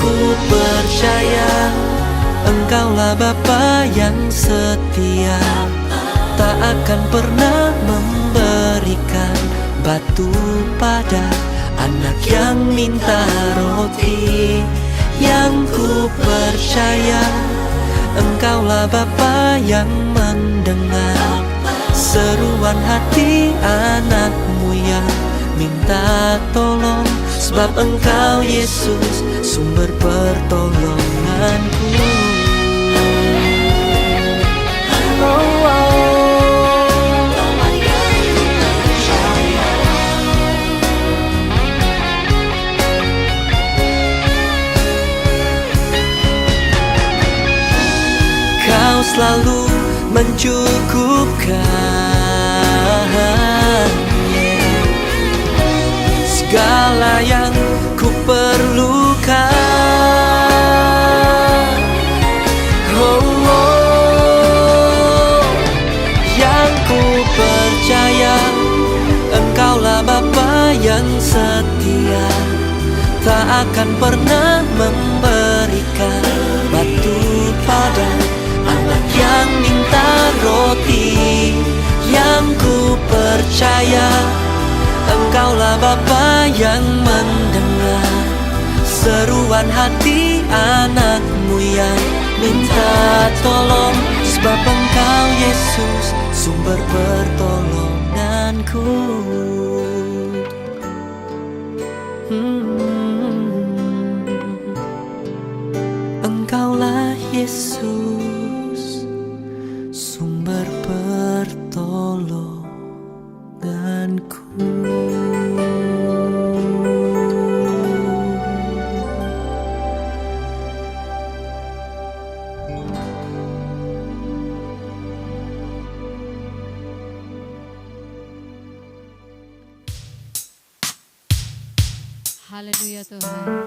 ku percaya, Engkaulah Bapa yang setia, tak akan pernah memberikan batu pada anak yang minta roti. Yang ku percaya, Engkaulah Bapa yang mendengar seruan hati anakmu yang minta tolong. Sebab Engkau Yesus, sumber pertolonganku. Oh, oh. Kau selalu mencukupkan segala yang ku perlukan. Oh, oh. Yang ku percaya, Engkaulah Bapa yang setia, tak akan pernah memberikan batu pada anak yang minta roti. Yang ku percaya, Engkaulah Bapa yang mendengar seruan hati anakmu yang minta tolong. Sebab Engkau Yesus, sumber pertolonganku. Engkaulah Yesus, sumber pertolonganku. Haleluya Tuhan.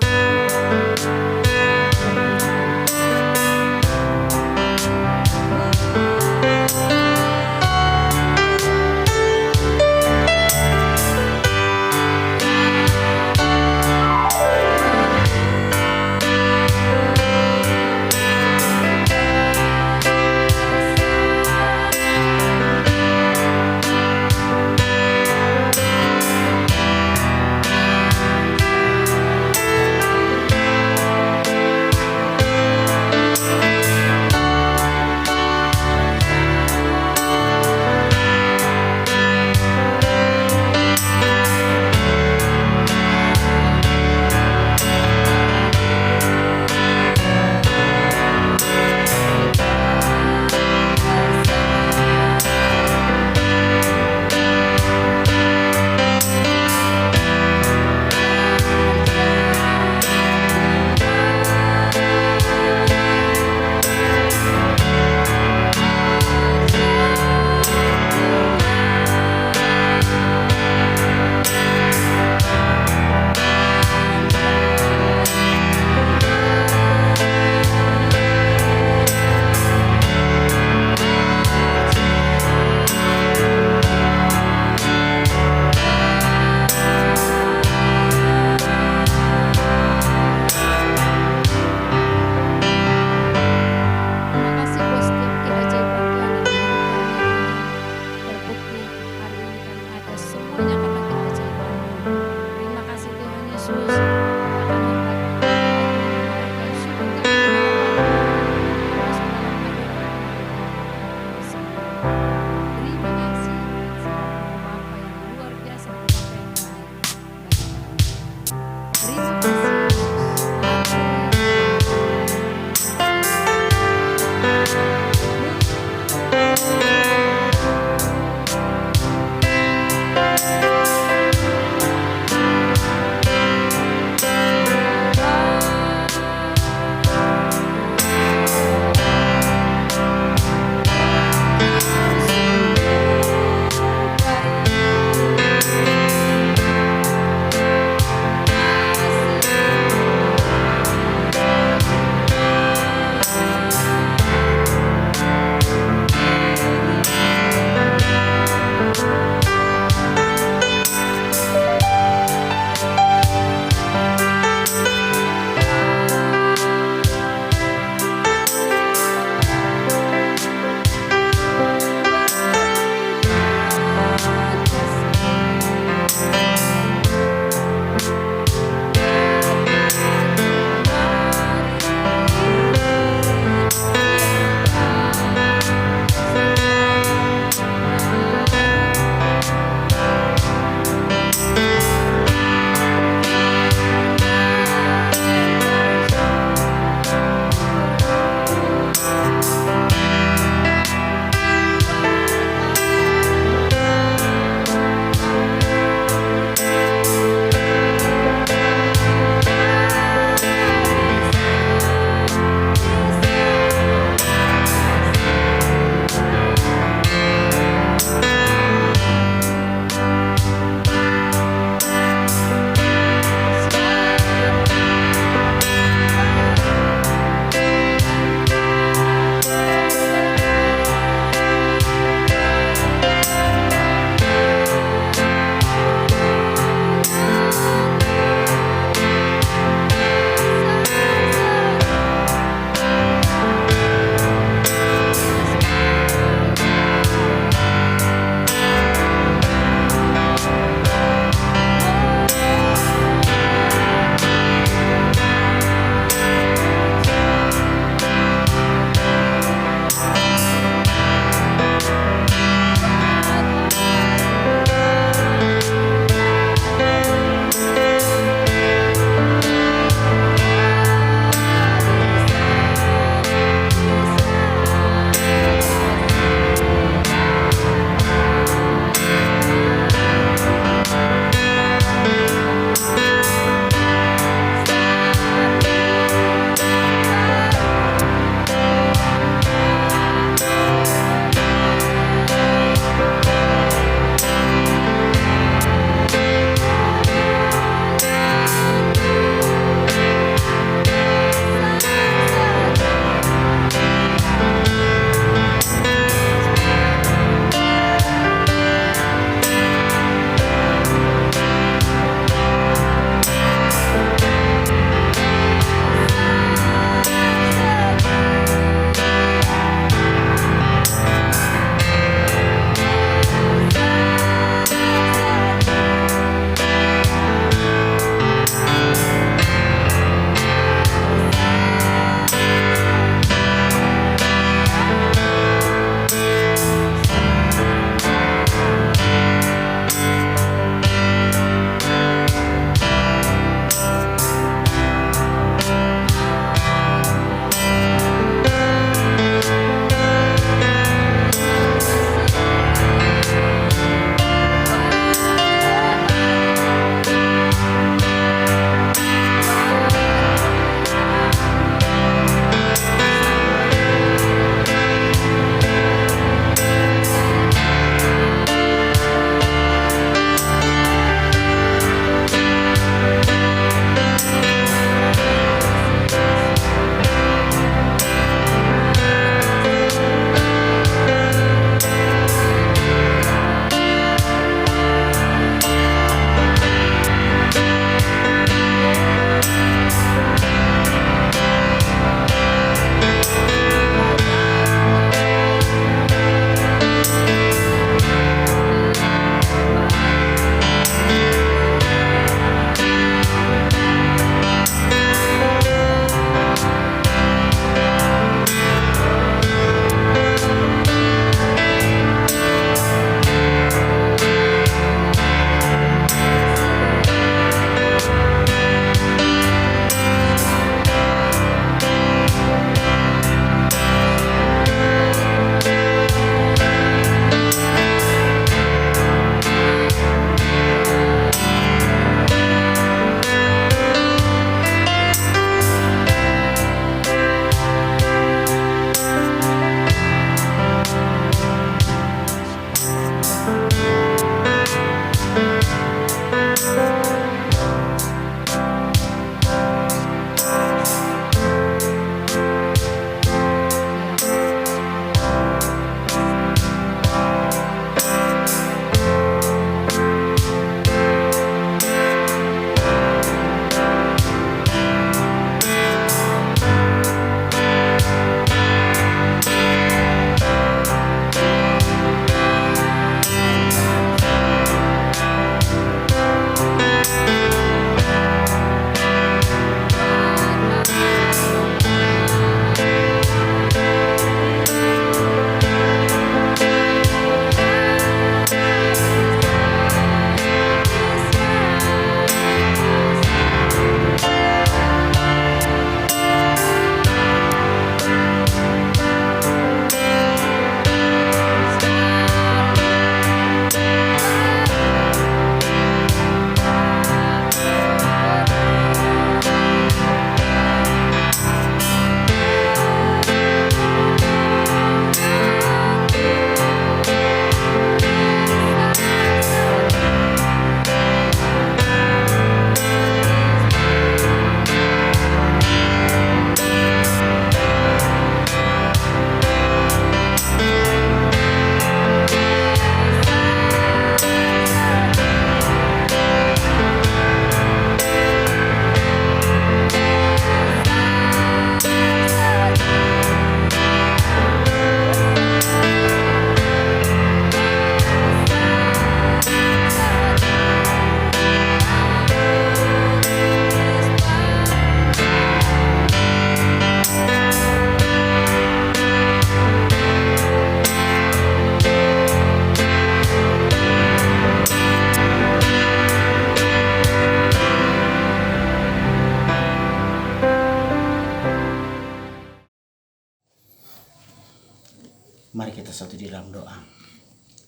bersatu di dalam doa.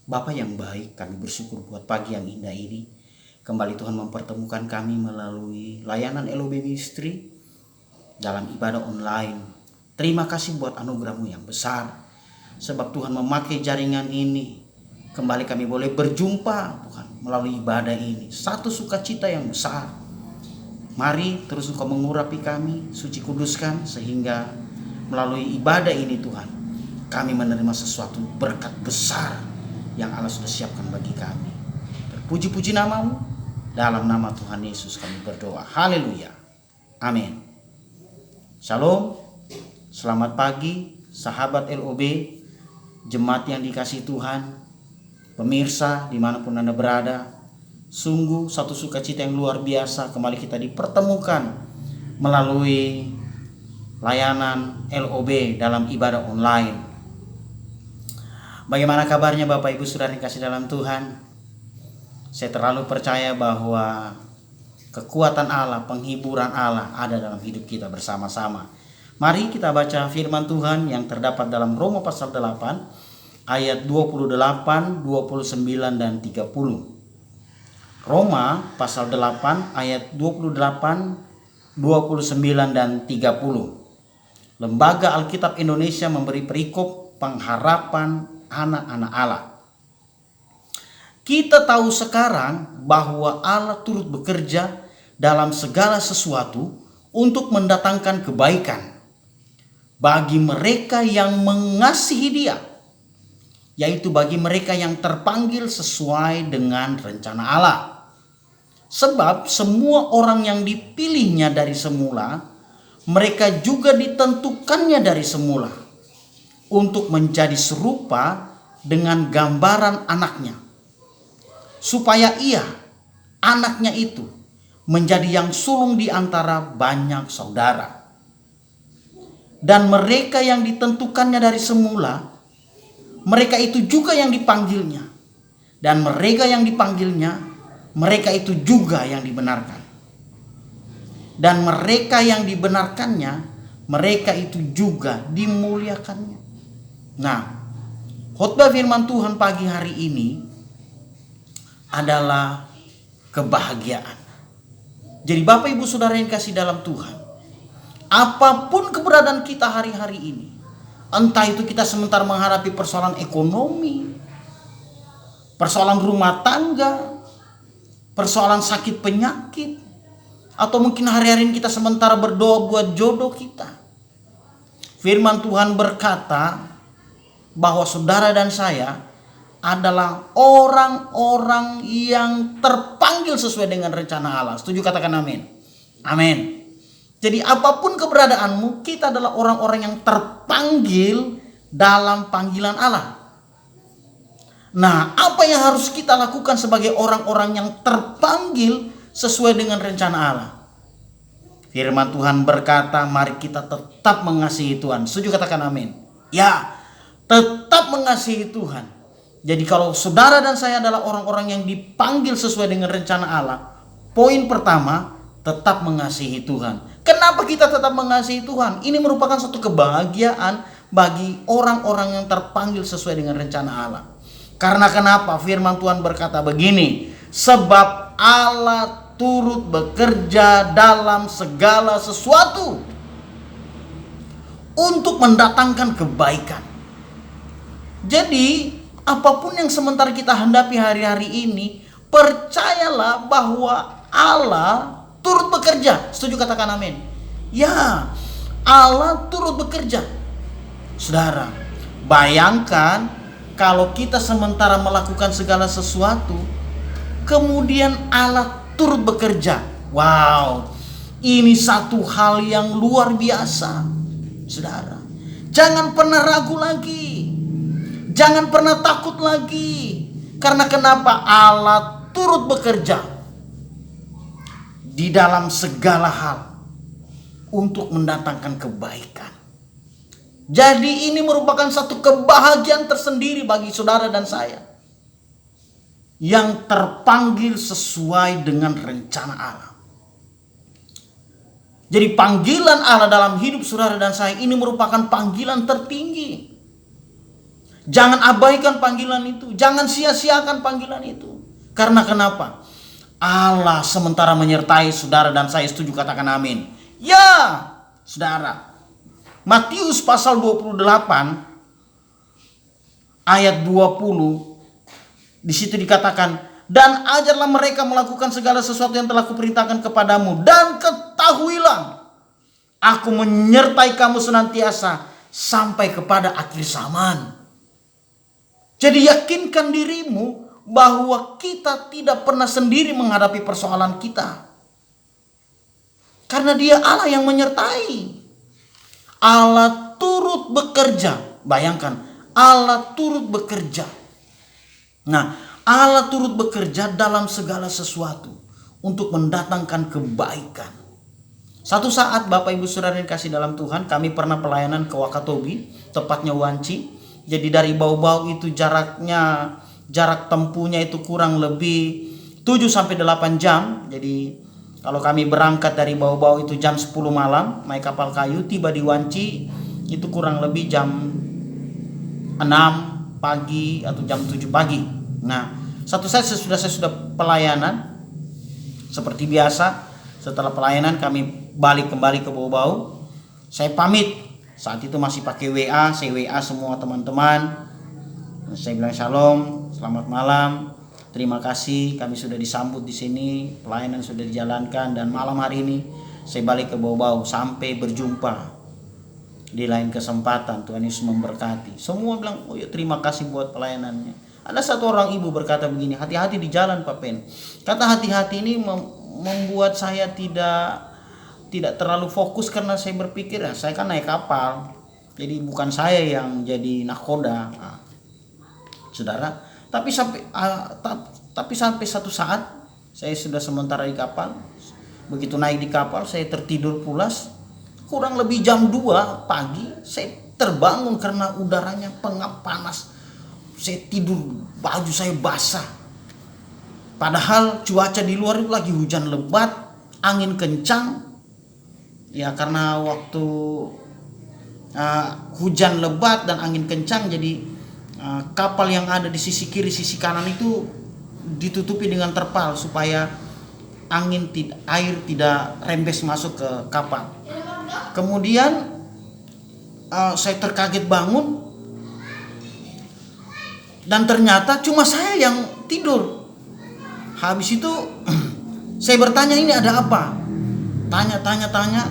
Bapa yang baik, kami bersyukur buat pagi yang indah ini. Kembali Tuhan mempertemukan kami melalui layanan LOB Ministry dalam ibadah online. Terima kasih buat anugerah-Mu yang besar. Sebab Tuhan memakai jaringan ini. Kembali kami boleh berjumpa Tuhan melalui ibadah ini. Satu sukacita yang besar. Mari terus Engkau mengurapi kami, suci kuduskan, sehingga melalui ibadah ini Tuhan, kami menerima sesuatu berkat besar yang Allah sudah siapkan bagi kami. Terpuji-puji nama-Mu, dalam nama Tuhan Yesus kami berdoa. Haleluya. Amin. Shalom. Selamat pagi sahabat LOB, jemaat yang dikasihi Tuhan, pemirsa dimanapun Anda berada. Sungguh satu sukacita yang luar biasa kembali kita dipertemukan melalui layanan LOB dalam ibadah online. Bagaimana kabarnya Bapak Ibu Saudara yang kasih dalam Tuhan? Saya terlalu percaya bahwa kekuatan Allah, penghiburan Allah ada dalam hidup kita bersama-sama. Mari kita baca firman Tuhan yang terdapat dalam Roma pasal 8 ayat 28, 29 dan 30. Roma pasal 8 ayat 28, 29 dan 30. Lembaga Alkitab Indonesia memberi perikop pengharapan anak-anak Allah. Kita tahu sekarang bahwa Allah turut bekerja dalam segala sesuatu untuk mendatangkan kebaikan bagi mereka yang mengasihi Dia, yaitu bagi mereka yang terpanggil sesuai dengan rencana Allah. Sebab semua orang yang dipilihnya dari semula, mereka juga ditentukannya dari semula untuk menjadi serupa dengan gambaran anaknya, supaya ia, anaknya itu, menjadi yang sulung di antara banyak saudara. Dan mereka yang ditentukannya dari semula, mereka itu juga yang dipanggilnya. Dan mereka yang dipanggilnya, mereka itu juga yang dibenarkan. Dan mereka yang dibenarkannya, mereka itu juga dimuliakannya. Nah, khotbah firman Tuhan pagi hari ini adalah kebahagiaan. Jadi Bapak Ibu Saudara yang kasih dalam Tuhan, apapun keberadaan kita hari-hari ini, entah itu kita sementara menghadapi persoalan ekonomi, persoalan rumah tangga, persoalan sakit penyakit, atau mungkin hari-hari ini kita sementara berdoa buat jodoh kita. Firman Tuhan berkata bahwa saudara dan saya adalah orang-orang yang terpanggil sesuai dengan rencana Allah. Setuju? Katakan amin. Amin. Jadi apapun keberadaanmu, kita adalah orang-orang yang terpanggil dalam panggilan Allah. Nah, apa yang harus kita lakukan sebagai orang-orang yang terpanggil sesuai dengan rencana Allah? Firman Tuhan berkata, mari kita tetap mengasihi Tuhan. Setuju? Katakan amin. Ya, tetap mengasihi Tuhan. Jadi kalau saudara dan saya adalah orang-orang yang dipanggil sesuai dengan rencana Allah, poin pertama, tetap mengasihi Tuhan. Kenapa kita tetap mengasihi Tuhan? Ini merupakan suatu kebahagiaan bagi orang-orang yang terpanggil sesuai dengan rencana Allah. Karena kenapa? Firman Tuhan berkata begini, sebab Allah turut bekerja dalam segala sesuatu untuk mendatangkan kebaikan. Jadi apapun yang sementara kita hadapi hari-hari ini, percayalah bahwa Allah turut bekerja. Setuju? Katakan amin. Ya, Allah turut bekerja. Saudara, bayangkan kalau kita sementara melakukan segala sesuatu, kemudian Allah turut bekerja. Wow, ini satu hal yang luar biasa. Saudara, jangan pernah ragu lagi. Jangan pernah takut lagi. Karena kenapa? Allah turut bekerja di dalam segala hal untuk mendatangkan kebaikan. Jadi ini merupakan satu kebahagiaan tersendiri bagi saudara dan saya yang terpanggil sesuai dengan rencana Allah. Jadi panggilan Allah dalam hidup saudara dan saya ini merupakan panggilan tertinggi. Jangan abaikan panggilan itu. Jangan sia-siakan panggilan itu. Karena kenapa? Allah sementara menyertai saudara dan saya. Setuju, katakan amin. Ya, saudara. Matius pasal 28 ayat 20. Di situ dikatakan, dan ajarlah mereka melakukan segala sesuatu yang telah kuperintahkan kepadamu. Dan ketahuilah, aku menyertai kamu senantiasa sampai kepada akhir zaman. Jadi yakinkan dirimu bahwa kita tidak pernah sendiri menghadapi persoalan kita. Karena Dia Allah yang menyertai. Allah turut bekerja. Bayangkan, Allah turut bekerja. Nah, Allah turut bekerja dalam segala sesuatu untuk mendatangkan kebaikan. Satu saat Bapak Ibu Saudara yang kasih dalam Tuhan, kami pernah pelayanan ke Wakatobi, tepatnya Wanci. Jadi dari Bau-Bau itu jarak tempuhnya itu kurang lebih 7 sampai 8 jam. Jadi kalau kami berangkat dari Bau-Bau itu jam 10 malam naik kapal kayu, tiba di Wanci itu kurang lebih jam 6 pagi atau jam 7 pagi. Nah, satu saat saya sudah pelayanan seperti biasa. Setelah pelayanan kami balik kembali ke Bau-Bau. Saya pamit. Saat itu masih pakai WA, saya WA semua teman-teman. Saya bilang shalom, selamat malam. Terima kasih kami sudah disambut di sini, pelayanan sudah dijalankan, dan malam hari ini saya balik ke Bau-Bau. Sampai berjumpa di lain kesempatan. Tuhan Yesus memberkati. Semua bilang, oh ya terima kasih buat pelayanannya. Ada satu orang ibu berkata begini, hati-hati di jalan Pak Pen. Kata hati-hati ini membuat saya tidak terlalu fokus, karena saya berpikir ya saya kan naik kapal, jadi bukan saya yang jadi nahkoda. Nah, saudara, tapi sampai satu saat saya sudah sementara di kapal. Begitu naik di kapal saya tertidur pulas. Kurang lebih jam 2 pagi saya terbangun karena udaranya pengap panas. Saya tidur, baju saya basah. Padahal cuaca di luar itu lagi hujan lebat, angin kencang. Ya karena waktu hujan lebat dan angin kencang, jadi kapal yang ada di sisi kiri sisi kanan itu ditutupi dengan terpal supaya air tidak rembes masuk ke kapal. Kemudian saya terkaget bangun dan ternyata cuma saya yang tidur. Habis itu saya bertanya, ini ada apa? Tanya.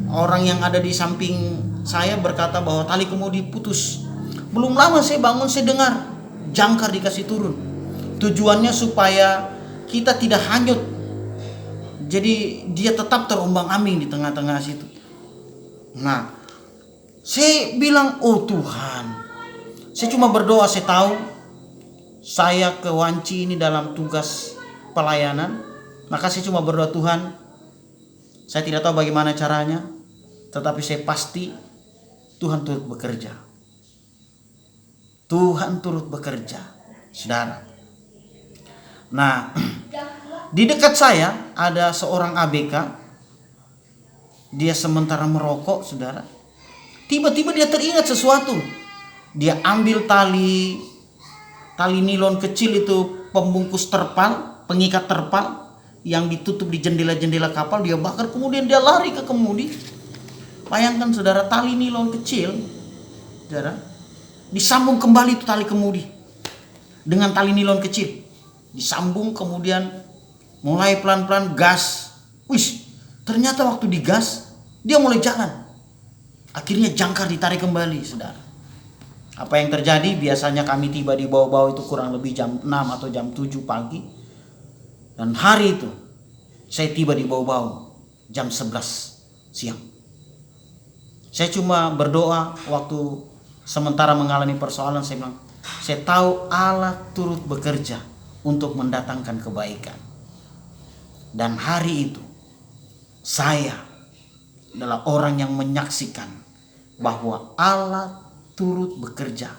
Orang yang ada di samping saya berkata bahwa tali kemudi putus. Belum lama saya bangun, saya dengar jangkar dikasih turun. Tujuannya supaya kita tidak hanyut. Jadi dia tetap terombang-ambing di tengah-tengah situ. Nah, saya bilang, oh Tuhan. Saya cuma berdoa, saya tahu saya ke Wanci ini dalam tugas pelayanan. Maka saya cuma berdoa, Tuhan, saya tidak tahu bagaimana caranya, tetapi saya pasti Tuhan turut bekerja. Tuhan turut bekerja, saudara. Nah, di dekat saya ada seorang ABK. Dia sementara merokok, saudara. Tiba-tiba dia teringat sesuatu. Dia ambil tali nilon kecil itu, pembungkus terpal, pengikat terpal yang ditutup di jendela-jendela kapal, dia bakar, kemudian dia lari ke kemudi. Bayangkan saudara, tali nilon kecil, saudara, disambung kembali itu tali kemudi dengan tali nilon kecil, disambung, kemudian mulai pelan-pelan gas. Ternyata waktu digas dia mulai jalan. Akhirnya jangkar ditarik kembali, saudara. Apa yang terjadi? Biasanya kami tiba di Bau-Bau itu kurang lebih jam 6 atau jam 7 pagi. Dan hari itu saya tiba di Bau-Bau jam 11 siang. Saya cuma berdoa waktu sementara mengalami persoalan, saya bilang, saya tahu Allah turut bekerja untuk mendatangkan kebaikan. Dan hari itu saya adalah orang yang menyaksikan bahwa Allah turut bekerja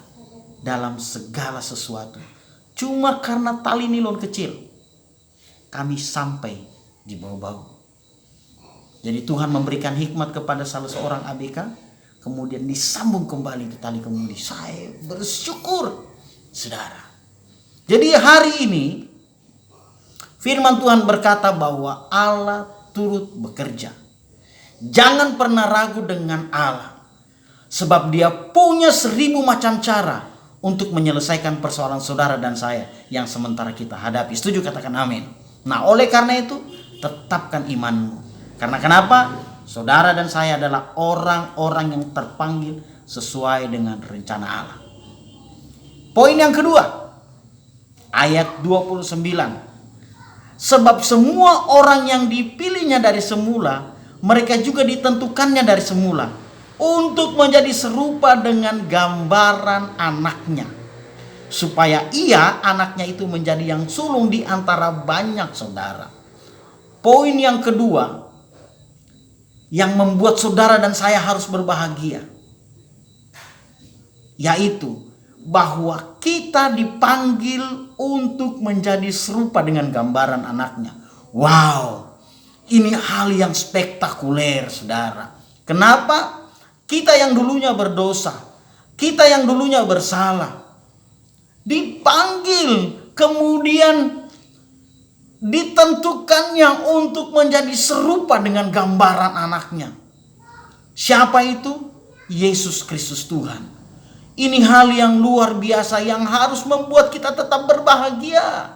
dalam segala sesuatu. Cuma karena tali nilon kecil kami sampai di Bau-Bau. Jadi Tuhan memberikan hikmat kepada salah seorang ABK kemudian disambung kembali ke tali kemudi. Saya bersyukur, saudara. Jadi hari ini firman Tuhan berkata bahwa Allah turut bekerja. Jangan pernah ragu dengan Allah, sebab Dia punya 1000 macam cara untuk menyelesaikan persoalan saudara dan saya yang sementara kita hadapi. Setuju? Katakan amin. Nah, oleh karena itu tetapkan imanmu. Karena kenapa? Saudara dan saya adalah orang-orang yang terpanggil sesuai dengan rencana Allah. Poin yang kedua, ayat 29. Sebab semua orang yang dipilihnya dari semula, mereka juga ditentukannya dari semula untuk menjadi serupa dengan gambaran anaknya, supaya ia, anaknya itu, menjadi yang sulung di antara banyak saudara. Poin yang kedua yang membuat saudara dan saya harus berbahagia, yaitu bahwa kita dipanggil untuk menjadi serupa dengan gambaran anaknya. Wow, ini hal yang spektakuler, saudara. Kenapa? Kita yang dulunya berdosa, kita yang dulunya bersalah, dipanggil, kemudian ditentukannya untuk menjadi serupa dengan gambaran anaknya. Siapa itu? Yesus Kristus Tuhan. Ini hal yang luar biasa yang harus membuat kita tetap berbahagia.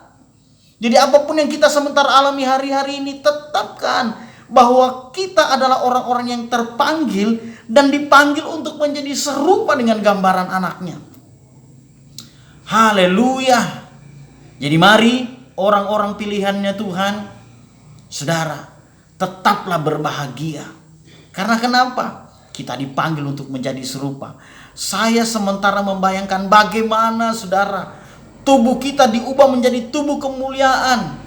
Jadi apapun yang kita sementara alami hari-hari ini, tetapkan bahwa kita adalah orang-orang yang terpanggil dan dipanggil untuk menjadi serupa dengan gambaran anaknya. Haleluya. Jadi mari orang-orang pilihannya Tuhan, saudara, tetaplah berbahagia. Karena kenapa? Kita dipanggil untuk menjadi serupa. Saya sementara membayangkan bagaimana, saudara, tubuh kita diubah menjadi tubuh kemuliaan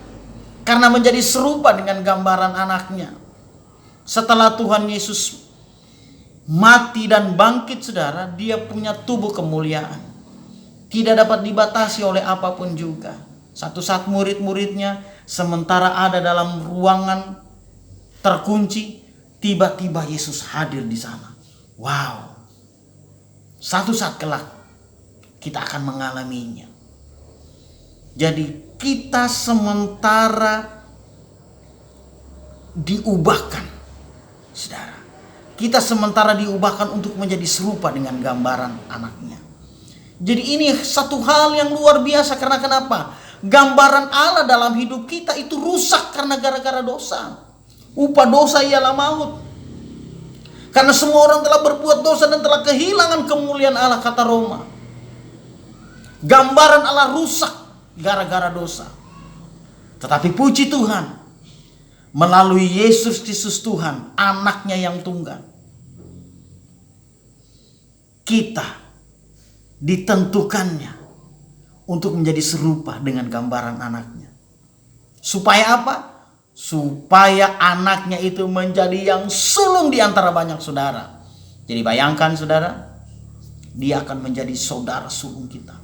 karena menjadi serupa dengan gambaran anaknya. Setelah Tuhan Yesus mati dan bangkit, saudara, Dia punya tubuh kemuliaan, tidak dapat dibatasi oleh apapun juga. Satu saat murid-muridnya sementara ada dalam ruangan terkunci, tiba-tiba Yesus hadir di sana. Wow. Satu saat kelak kita akan mengalaminya. Jadi kita sementara diubahkan, saudara. Kita sementara diubahkan untuk menjadi serupa dengan gambaran anaknya. Jadi ini satu hal yang luar biasa. Karena kenapa? Gambaran Allah dalam hidup kita itu rusak karena gara-gara dosa. Upah dosa ialah maut. Karena semua orang telah berbuat dosa dan telah kehilangan kemuliaan Allah, kata Roma. Gambaran Allah rusak gara-gara dosa. Tetapi puji Tuhan, melalui Yesus Kristus Tuhan, anaknya yang tunggal, kita ditentukannya untuk menjadi serupa dengan gambaran anaknya. Supaya apa? Supaya anaknya itu menjadi yang sulung di antara banyak saudara. Jadi bayangkan, saudara, dia akan menjadi saudara sulung kita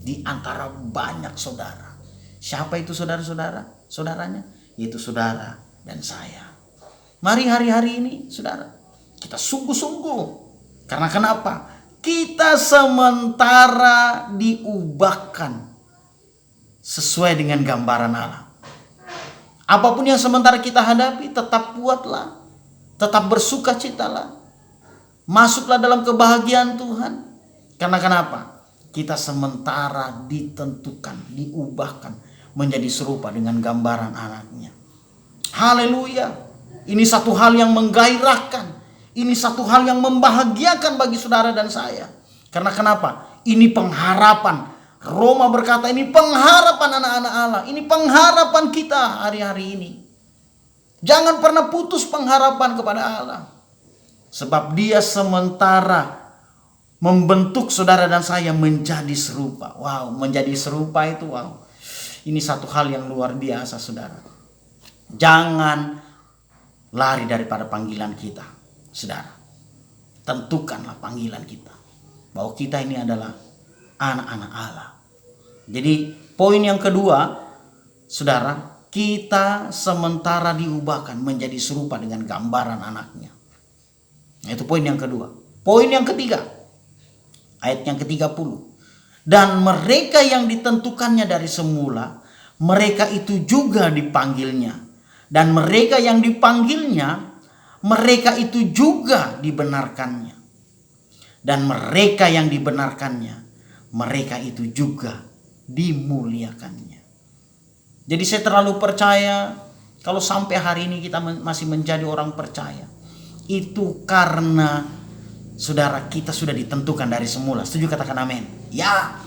di antara banyak saudara. Siapa itu saudara-saudara? Saudaranya yaitu saudara dan saya. Mari hari-hari ini, saudara, kita sungguh-sungguh. Karena kenapa? Kita sementara diubahkan sesuai dengan gambaran Allah. Apapun yang sementara kita hadapi, tetap kuatlah, tetap bersukacitalah, masuklah dalam kebahagiaan Tuhan. Karena kenapa? Kita sementara ditentukan, diubahkan menjadi serupa dengan gambaran anaknya. Haleluya. Ini satu hal yang menggairahkan, ini satu hal yang membahagiakan bagi saudara dan saya. Karena kenapa? Ini pengharapan. Roma berkata ini pengharapan anak-anak Allah. Ini pengharapan kita hari-hari ini. Jangan pernah putus pengharapan kepada Allah. Sebab Dia sementara membentuk saudara dan saya menjadi serupa. Wow, menjadi serupa itu wow. Ini satu hal yang luar biasa, saudara. Jangan lari daripada panggilan kita, saudara. Tentukanlah panggilan kita, bahwa kita ini adalah anak-anak Allah. Jadi poin yang kedua, saudara, kita sementara diubahkan menjadi serupa dengan gambaran anaknya. Itu poin yang kedua. Poin yang ketiga, ayat yang ke-30. Dan mereka yang ditentukannya dari semula, mereka itu juga dipanggilnya. Dan mereka yang dipanggilnya, mereka itu juga dibenarkannya. Dan mereka yang dibenarkannya, mereka itu juga dimuliakannya. Jadi saya terlalu percaya kalau sampai hari ini kita masih menjadi orang percaya. Itu karena saudara, kita sudah ditentukan dari semula. Setuju, katakan amin. Ya,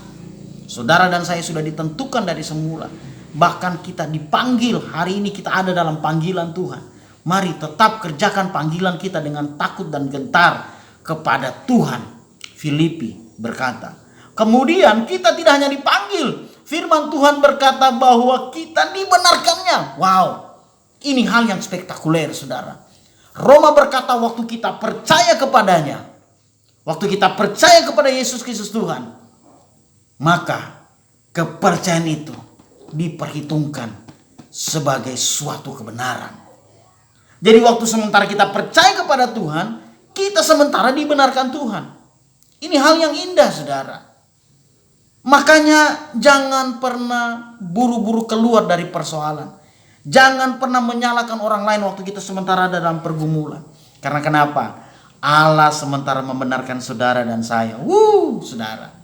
saudara dan saya sudah ditentukan dari semula. Bahkan kita dipanggil, hari ini kita ada dalam panggilan Tuhan. Mari tetap kerjakan panggilan kita dengan takut dan gentar kepada Tuhan. Filipi berkata. Kemudian kita tidak hanya dipanggil. Firman Tuhan berkata bahwa kita dibenarkannya. Wow, ini hal yang spektakuler, saudara. Roma berkata waktu kita percaya kepadanya, waktu kita percaya kepada Yesus Kristus Tuhan, maka kepercayaan itu diperhitungkan sebagai suatu kebenaran. Jadi waktu sementara kita percaya kepada Tuhan, kita sementara dibenarkan Tuhan. Ini hal yang indah, saudara. Makanya jangan pernah buru-buru keluar dari persoalan. Jangan pernah menyalahkan orang lain waktu kita sementara ada dalam pergumulan. Karena kenapa? Allah sementara membenarkan saudara dan saya. Saudara.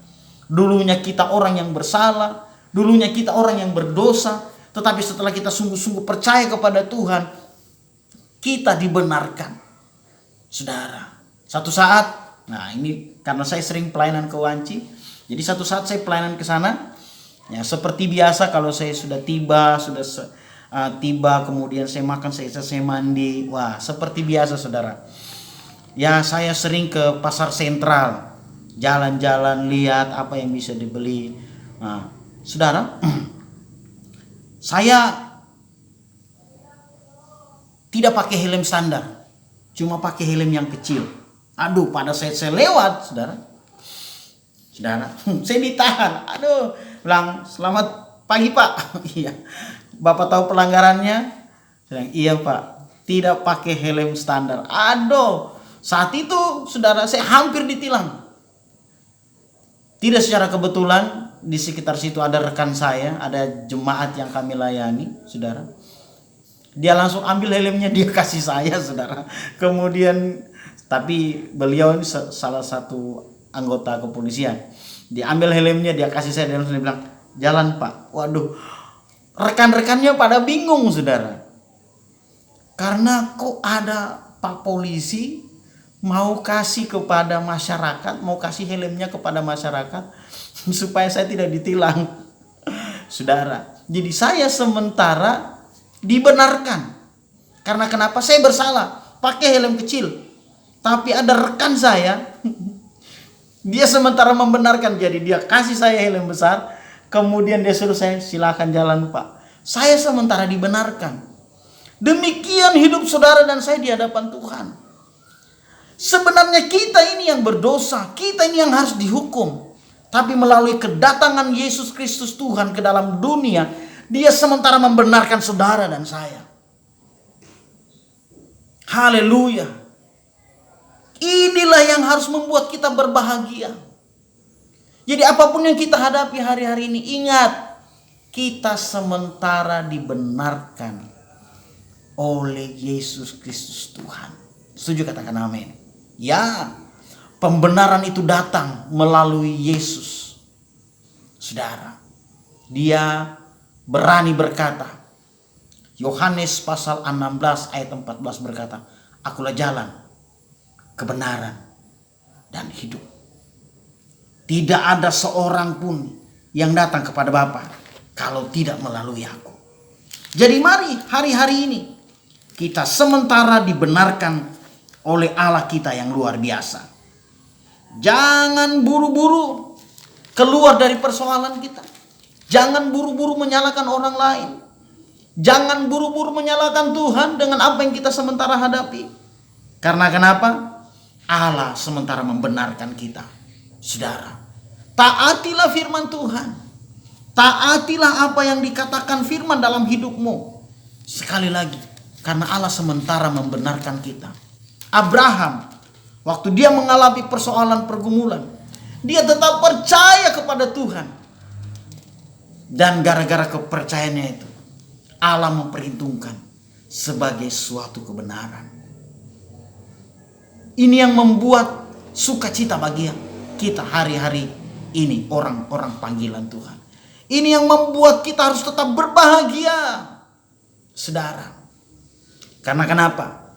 Dulunya kita orang yang bersalah. Dulunya kita orang yang berdosa. Tetapi setelah kita sungguh-sungguh percaya kepada Tuhan, kita dibenarkan. Saudara. Satu saat, nah ini karena saya sering pelayanan ke Wanci. Jadi satu saat saya pelayanan ke sana. Ya, seperti biasa kalau saya sudah tiba, kemudian saya makan, saya mandi. Wah, seperti biasa, saudara. Ya, saya sering ke pasar sentral, jalan-jalan, lihat apa yang bisa dibeli. Nah, saudara, saya tidak pakai helm standar, cuma pakai helm yang kecil. Aduh, pada saat saya lewat, saudara, saya ditahan. Aduh, bilang selamat pagi Pak. Iya. Bapak tahu pelanggarannya? Bilang, iya Pak, tidak pakai helm standar. Aduh, saat itu saudara saya hampir ditilang. Tidak secara kebetulan di sekitar situ ada rekan saya, ada jemaat yang kami layani, saudara. Dia langsung ambil helmnya, dia kasih saya, saudara. Kemudian, tapi beliau ini salah satu anggota kepolisian. Dia ambil helmnya, dia kasih saya, dan langsung bilang, jalan Pak. Waduh, rekan-rekannya pada bingung, saudara. Karena kok ada Pak polisi mau kasih kepada masyarakat, mau kasih helmnya kepada masyarakat supaya saya tidak ditilang. Saudara, jadi saya sementara dibenarkan. Karena kenapa? Saya bersalah, pakai helm kecil. Tapi ada rekan saya, dia sementara membenarkan, jadi dia kasih saya helm besar. Kemudian dia suruh saya, silakan jalan Pak. Saya sementara dibenarkan. Demikian hidup saudara dan saya di hadapan Tuhan. Sebenarnya kita ini yang berdosa, kita ini yang harus dihukum. Tapi melalui kedatangan Yesus Kristus Tuhan ke dalam dunia, Dia sementara membenarkan saudara dan saya. Haleluya. Inilah yang harus membuat kita berbahagia. Jadi apapun yang kita hadapi hari-hari ini, ingat, kita sementara dibenarkan oleh Yesus Kristus Tuhan. Setuju, katakan amin. Ya, pembenaran itu datang melalui Yesus. Saudara, Dia berani berkata, Yohanes pasal 16 ayat 14 berkata, akulah jalan, kebenaran, dan hidup. Tidak ada seorang pun yang datang kepada Bapa kalau tidak melalui aku. Jadi mari hari-hari ini kita sementara dibenarkan oleh Allah kita yang luar biasa. Jangan buru-buru keluar dari persoalan kita. Jangan buru-buru menyalahkan orang lain. Jangan buru-buru menyalahkan Tuhan dengan apa yang kita sementara hadapi. Karena kenapa? Allah sementara membenarkan kita. Saudara, taatilah firman Tuhan. Taatilah apa yang dikatakan firman dalam hidupmu. Sekali lagi, karena Allah sementara membenarkan kita. Abraham, waktu dia mengalami persoalan pergumulan, dia tetap percaya kepada Tuhan. Dan gara-gara kepercayaannya itu, Allah memperhitungkan sebagai suatu kebenaran. Ini yang membuat sukacita bagi kita hari-hari ini, orang-orang panggilan Tuhan. Ini yang membuat kita harus tetap berbahagia, saudara. Karena kenapa?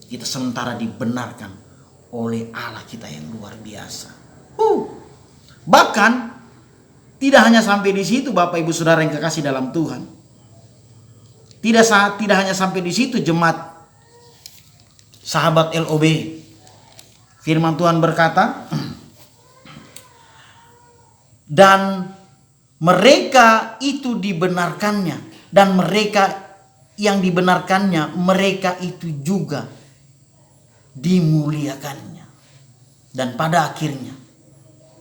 Kita sementara dibenarkan oleh Allah kita yang luar biasa. Bahkan tidak hanya sampai di situ, Bapak Ibu Saudara yang kekasih dalam Tuhan. Tidak hanya sampai di situ jemaat sahabat LOB. Firman Tuhan berkata, dan mereka itu dibenarkannya, dan mereka yang dibenarkannya, mereka itu juga dimuliakannya. Dan pada akhirnya,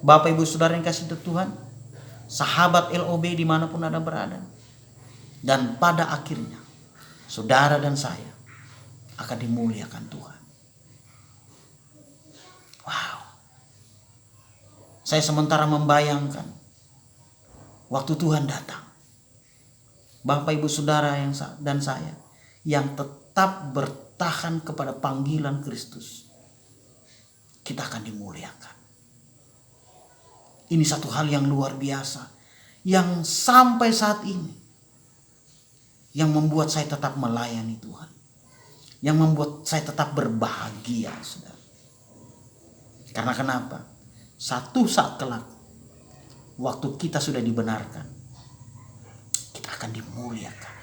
Bapak Ibu Saudara yang kasih Tuhan, sahabat LOB dimanapun Anda berada, dan pada akhirnya saudara dan saya akan dimuliakan Tuhan. Wow. Saya sementara membayangkan waktu Tuhan datang, Bapak Ibu Saudara dan saya yang tetap bertahan kepada panggilan Kristus, kita akan dimuliakan. Ini satu hal yang luar biasa, yang sampai saat ini, yang membuat saya tetap melayani Tuhan, yang membuat saya tetap berbahagia, saudara. Karena kenapa? Satu saat kelak, waktu kita sudah dibenarkan, kita akan dimuliakan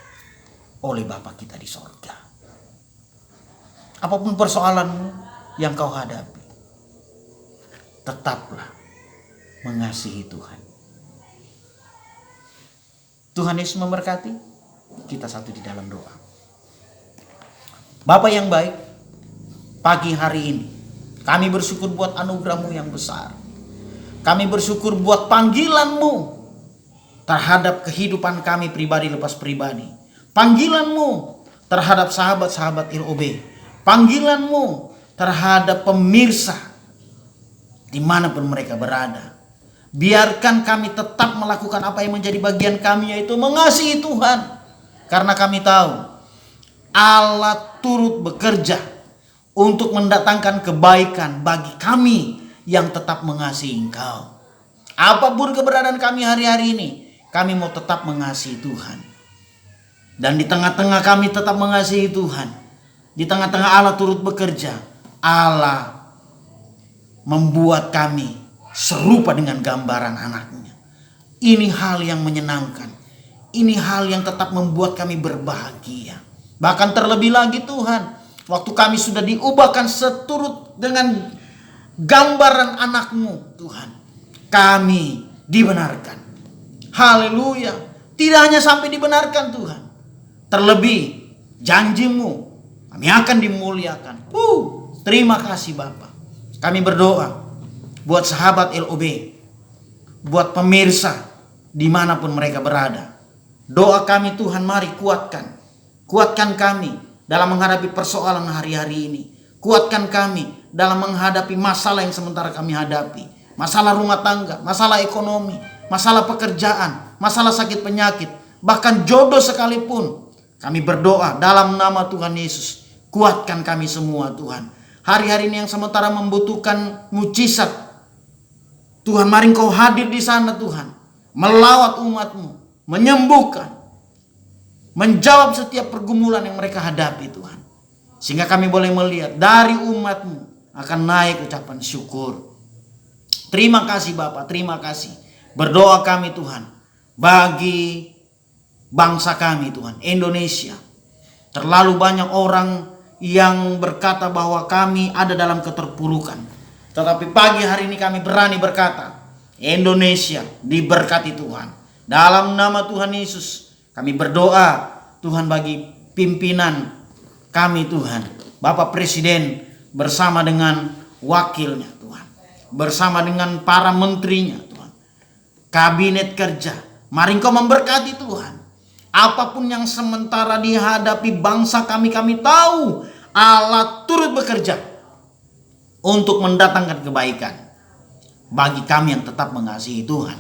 oleh Bapa kita di sorga. Apapun persoalanmu yang kau hadapi, tetaplah mengasihi Tuhan. Tuhan Yesus memberkati. Kita satu di dalam doa. Bapa yang baik, pagi hari ini kami bersyukur buat anugerah-Mu yang besar. Kami bersyukur buat panggilan-Mu terhadap kehidupan kami pribadi lepas pribadi. Panggilan-Mu terhadap sahabat-sahabat LOB. Panggilan-Mu terhadap pemirsa dimanapun mereka berada. Biarkan kami tetap melakukan apa yang menjadi bagian kami, yaitu mengasihi Tuhan. Karena kami tahu Allah turut bekerja untuk mendatangkan kebaikan bagi kami yang tetap mengasihi Engkau. Apapun keberadaan kami hari-hari ini, kami mau tetap mengasihi Tuhan. Dan di tengah-tengah kami tetap mengasihi Tuhan, di tengah-tengah Allah turut bekerja, Allah membuat kami serupa dengan gambaran anaknya. Ini hal yang menyenangkan. Ini hal yang tetap membuat kami berbahagia. Bahkan terlebih lagi Tuhan, waktu kami sudah diubahkan seturut dengan gambaran anak-Mu Tuhan, kami dibenarkan. Haleluya. Tidak hanya sampai dibenarkan Tuhan, terlebih janji-Mu kami akan dimuliakan. Terima kasih Bapa. Kami berdoa buat sahabat LOB, buat pemirsa dimanapun mereka berada. Doa kami Tuhan, mari kuatkan kami dalam menghadapi persoalan hari-hari ini. Kuatkan kami dalam menghadapi masalah yang sementara kami hadapi. Masalah rumah tangga, masalah ekonomi, masalah pekerjaan, masalah sakit penyakit, bahkan jodoh sekalipun. Kami berdoa dalam nama Tuhan Yesus, kuatkan kami semua Tuhan. Hari-hari ini yang sementara membutuhkan mujizat, Tuhan mari Engkau hadir di sana Tuhan, melawat umat-Mu, menyembuhkan, menjawab setiap pergumulan yang mereka hadapi Tuhan. Sehingga kami boleh melihat dari umat-Mu akan naik ucapan syukur. Terima kasih Bapak, terima kasih. Berdoa kami Tuhan bagi bangsa kami Tuhan, Indonesia. Terlalu banyak orang yang berkata bahwa kami ada dalam keterpurukan. Tetapi pagi hari ini kami berani berkata, Indonesia diberkati Tuhan. Dalam nama Tuhan Yesus kami berdoa Tuhan bagi pimpinan kami Tuhan, Bapak Presiden bersama dengan wakilnya Tuhan, bersama dengan para menterinya Tuhan, kabinet kerja. Mari Engkau memberkati Tuhan. Apapun yang sementara dihadapi bangsa kami tahu Allah turut bekerja untuk mendatangkan kebaikan bagi kami yang tetap mengasihi Tuhan.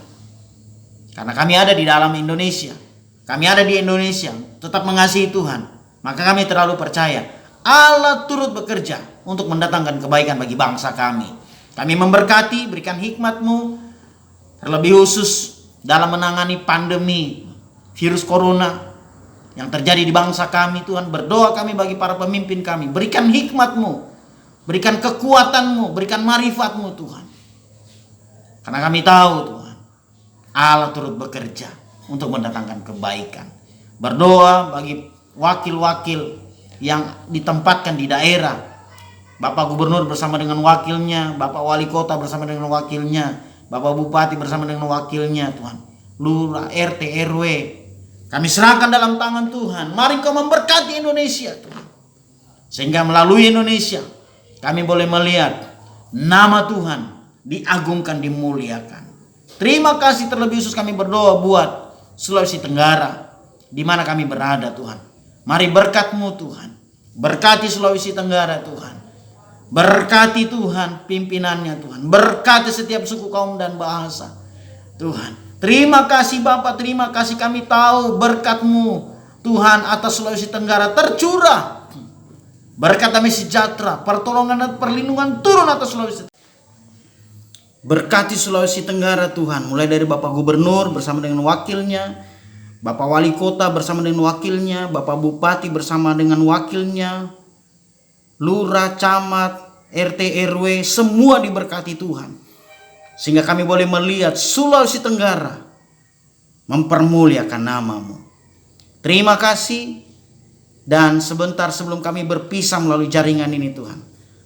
Karena kami ada di dalam Indonesia, kami ada di Indonesia, tetap mengasihi Tuhan, maka kami terlalu percaya Allah turut bekerja untuk mendatangkan kebaikan bagi bangsa kami. Kami memberkati, berikan hikmat-Mu, terlebih khusus dalam menangani pandemi virus corona yang terjadi di bangsa kami. Tuhan, berdoa kami bagi para pemimpin kami, berikan hikmat-Mu, berikan kekuatan-Mu, berikan marifat-Mu Tuhan. Karena kami tahu Tuhan, Allah turut bekerja untuk mendatangkan kebaikan. Berdoa bagi wakil-wakil yang ditempatkan di daerah, Bapak Gubernur bersama dengan wakilnya, Bapak Wali Kota bersama dengan wakilnya, Bapak Bupati bersama dengan wakilnya Tuhan, Lurah, RT, RW, kami serahkan dalam tangan Tuhan. Mari Kau memberkati Indonesia Tuhan, sehingga melalui Indonesia kami boleh melihat nama Tuhan diagungkan, dimuliakan. Terima kasih, terlebih khusus kami berdoa buat Sulawesi Tenggara, di mana kami berada Tuhan. Mari berkat-Mu Tuhan, berkati Sulawesi Tenggara Tuhan, berkati Tuhan pimpinannya Tuhan, berkati setiap suku, kaum dan bahasa Tuhan. Terima kasih Bapak, terima kasih, kami tahu berkat-Mu Tuhan atas Sulawesi Tenggara tercurah. Berkat damai sejahtera, pertolongan dan perlindungan turun atas Sulawesi Tenggara. Berkati Sulawesi Tenggara Tuhan, mulai dari Bapak Gubernur bersama dengan wakilnya, Bapak Wali Kota bersama dengan wakilnya, Bapak Bupati bersama dengan wakilnya, Lurah, Camat, RT, RW, semua diberkati Tuhan. Sehingga kami boleh melihat Sulawesi Tenggara mempermuliakan nama-Mu. Terima kasih. Dan sebentar sebelum kami berpisah melalui jaringan ini Tuhan,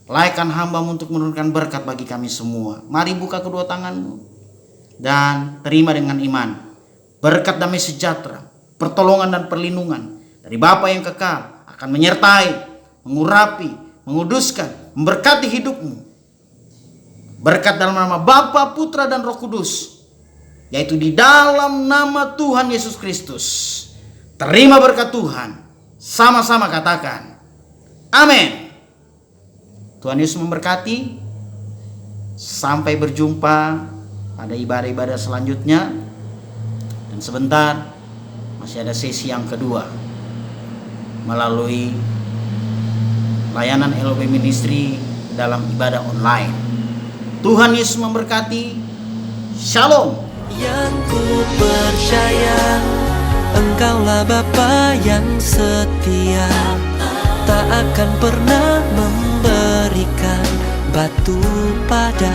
layakkan hamba-Mu untuk menurunkan berkat bagi kami semua. Mari buka kedua tangan-Mu dan terima dengan iman berkat damai sejahtera, pertolongan dan perlindungan dari Bapa yang kekal akan menyertai, mengurapi, menguduskan, memberkati hidup-Mu. Berkat dalam nama Bapa, Putra dan Roh Kudus, yaitu di dalam nama Tuhan Yesus Kristus. Terima berkat Tuhan. Sama-sama katakan amin. Tuhan Yesus memberkati. Sampai berjumpa pada ibadah-ibadah selanjutnya. Dan sebentar masih ada sesi yang kedua melalui layanan LOB Ministry dalam ibadah online. Tuhan Yesus memberkati. Shalom. Yang ku percaya, Engkaulah Bapa yang setia, tak akan pernah memberikan batu pada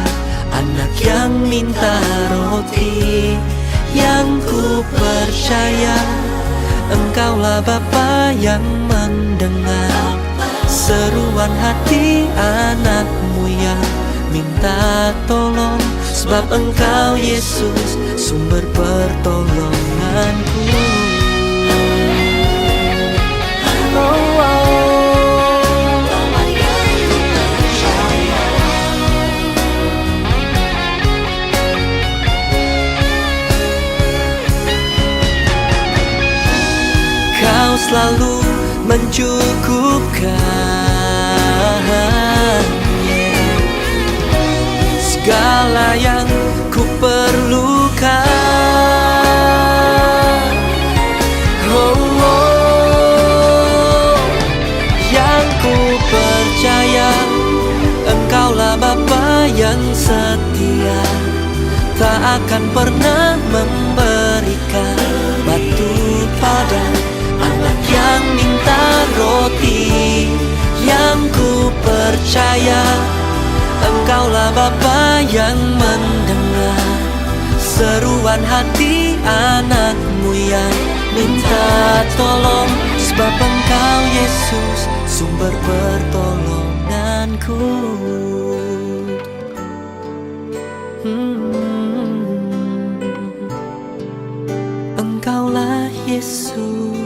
anak yang minta roti. Yang ku percaya, Engkaulah Bapa yang mendengar seruan hati anak-Mu yang minta tolong. Sebab Engkau Yesus sumber pertolonganku. Kau selalu mencukupkan segala yang ku perlukan. Yang ku percaya, Engkaulah Bapa yang setia, tak akan pernah memberikan batu pada anak yang minta roti. Yang ku percaya, Engkaulah Bapa yang mendengar seruan hati anak-Mu yang minta tolong. Sebab Engkau Yesus sumber pertolonganku. Engkaulah Yesus.